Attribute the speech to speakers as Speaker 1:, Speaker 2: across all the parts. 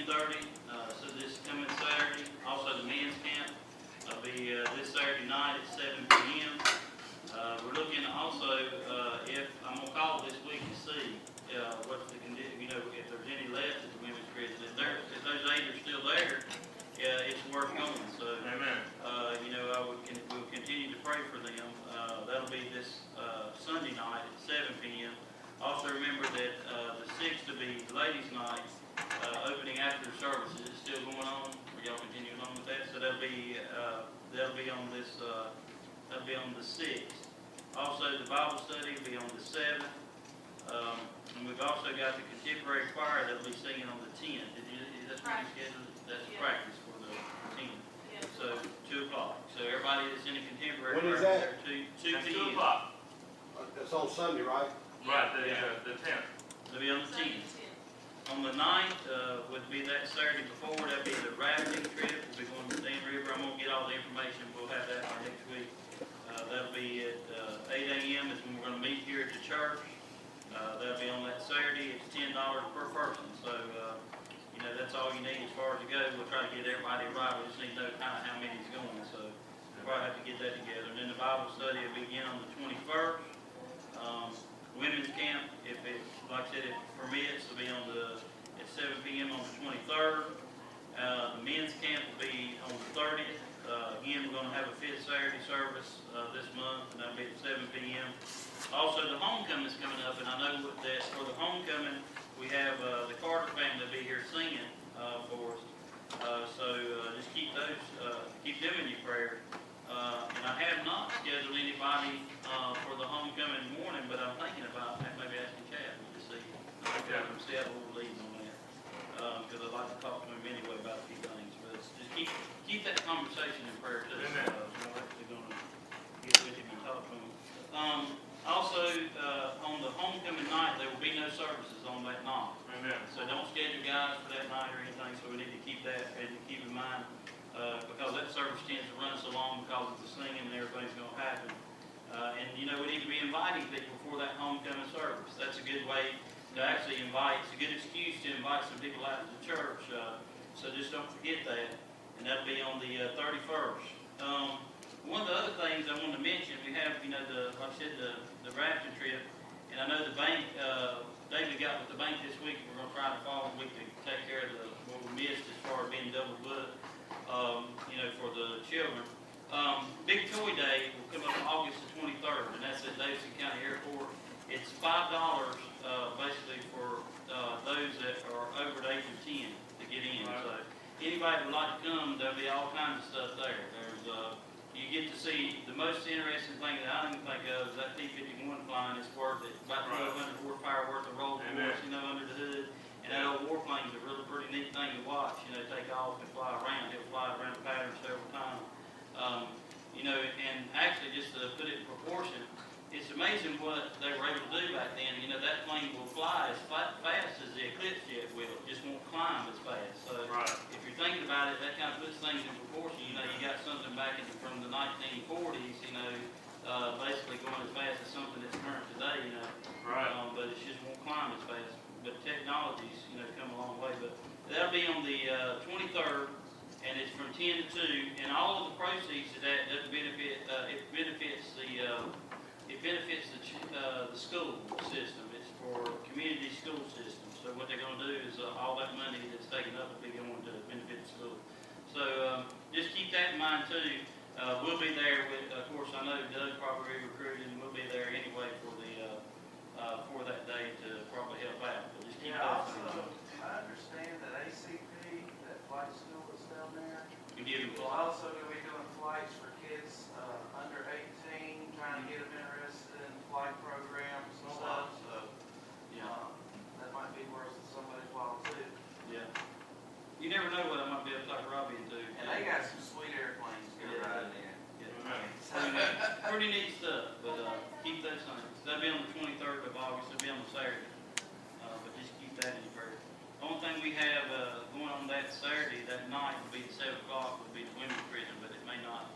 Speaker 1: 10:30, so this coming Saturday. Also the men's camp will be this Saturday night at 7 p.m. We're looking also, if I'm gonna call this week to see what's the condition, you know, if there's any left at the women's prison. If those 8 are still there, it's worth going. So,
Speaker 2: Amen.
Speaker 1: you know, we'll continue to pray for them. That'll be this Sunday night at 7 p.m. Also remember that the 6th will be ladies' night, opening after services. It's still going on. Are y'all continuing on with that? So that'll be on this. That'll be on the 6th. Also, the Bible study will be on the 7th. And we've also got the contemporary choir that'll be singing on the 10th. Is that what you scheduled? That's practice for the 10th. Yeah. So 2 o'clock. So everybody that's in the contemporary
Speaker 3: choir
Speaker 1: is there 2 p.m.
Speaker 2: 2 o'clock.
Speaker 3: That's on Sunday, right?
Speaker 2: Right, the 10th.
Speaker 1: It'll be on the 10th. On the 9th, would be that Saturday before, that'll be the rafting trip. We'll be going to the Dan River. I'm going to get all the information. We'll have that by next week. That'll be at 8 a.m. is when we're going to meet here at the church. That'll be on that Saturday. It's $10 per person. So, you know, that's all you need as far as it goes. We'll try to get everybody right. We just need to know kind of how many's going. So, we'll probably have to get that together. And then the Bible study will begin on the 21st. Women's camp, if it, like I said, if it permits, will be on at 7 p.m. on the 23rd. The men's camp will be on the 30th. Again, we're going to have a 5th Saturday service this month, and that'll be at 7 p.m. Also, the homecoming is coming up, and I know that for the homecoming, we have the Carter family will be here singing for us. So just keep them in your prayer. And I have not scheduled anybody for the homecoming morning, but I'm thinking about maybe asking Chad to see. See how we're leading on that. Because I'd like to talk to him anyway about a few things. But just keep that conversation in prayer too. I'm actually going to get with him and talk to him. Also, on the homecoming night, there will be no services on that night.
Speaker 2: Amen.
Speaker 1: So don't schedule guys for that night or anything. So we need to keep that and keep in mind. Because that service tends to run so long because of the singing and everything's going to happen. And, you know, we need to be inviting people for that homecoming service. That's a good way to actually invite. It's a good excuse to invite some people out to the church. So just don't forget that. And that'll be on the 31st. One of the other things I wanted to mention, we have, you know, like I said, the rafting trip. And I know the bank, David got with the bank this week. We're going to try to follow the week to take care of what we missed as far as being double booked. You know, for the children. Big Toy Day will come up on August the 23rd, and that's at Davidson County Airport. It's $5 basically for those that are over the age of 10 to get in. Right. So anybody that would like to come, there'll be all kinds of stuff there. There's you get to see the most interesting thing that I didn't think of is that T-51 flying. It's worth it. About 1,200 horsepower worth of roll force, you know, under the hood. And that old warplane's a really pretty neat thing to watch. You know, take off and fly around. He'll fly around the pattern several times. You know, and actually, just to put it in proportion, it's amazing what they were able to do back then. You know, that plane will fly as fast as the Eclipse jet will. It just won't climb as fast. So, if you're thinking about it, that kind of puts things in proportion. You know, you got something back from the 1940s, you know, basically going as fast as something that's current today, you know.
Speaker 2: Right.
Speaker 1: But it just won't climb as fast. But technology's, you know, come a long way. But that'll be on the 23rd, and it's from 10 to 2. And all of the proceeds of that doesn't benefit. It benefits the school system. It's for community school system. So what they're going to do is all that money that's taken up will be going to benefit the school. So just keep that in mind too. We'll be there with, of course, I know Doug probably recruited, and we'll be there anyway for that day to probably help out. But just keep that in mind.
Speaker 4: I understand that ACP, that flight school is down there.
Speaker 1: You give them
Speaker 4: We'll also be doing flights for kids under 18, trying to get them interested in flight programs and stuff. So, that might be worth somebody's while too.
Speaker 1: Yeah. You never know what I might be able to talk Robbie into.
Speaker 4: And they got some sweet airplanes to go riding in.
Speaker 1: Pretty neat stuff, but keep those things. That'll be on the 23rd of August. It'll be on the Saturday. But just keep that in your prayer. The only thing we have going on that Saturday, that night, will be at 7 o'clock, will be the women's prison, but it may not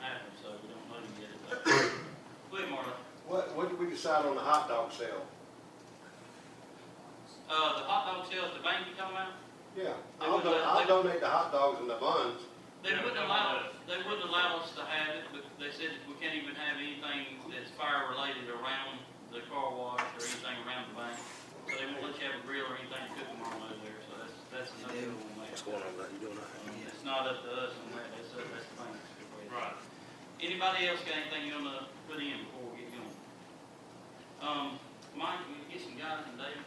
Speaker 1: happen, so we don't know yet. Go ahead, Marla.
Speaker 3: What did we decide on the hot dog sale?
Speaker 1: The hot dog sale at the bank you talking about?
Speaker 3: Yeah,
Speaker 1: They wouldn't let-
Speaker 3: I'll donate the hot dogs and the buns.
Speaker 1: They wouldn't allow us to have it, but they said we can't even have anything that's fire related around the car wash or anything around the bank. So they won't let you have a grill or anything to cook them on over there, so that's another deal on that.
Speaker 5: What's going on, man? You doing all right?
Speaker 1: It's not up to us on that, that's the bank.
Speaker 2: Right.
Speaker 1: Anybody else got anything you wanna put in before we get going? Mike, we get some guys and David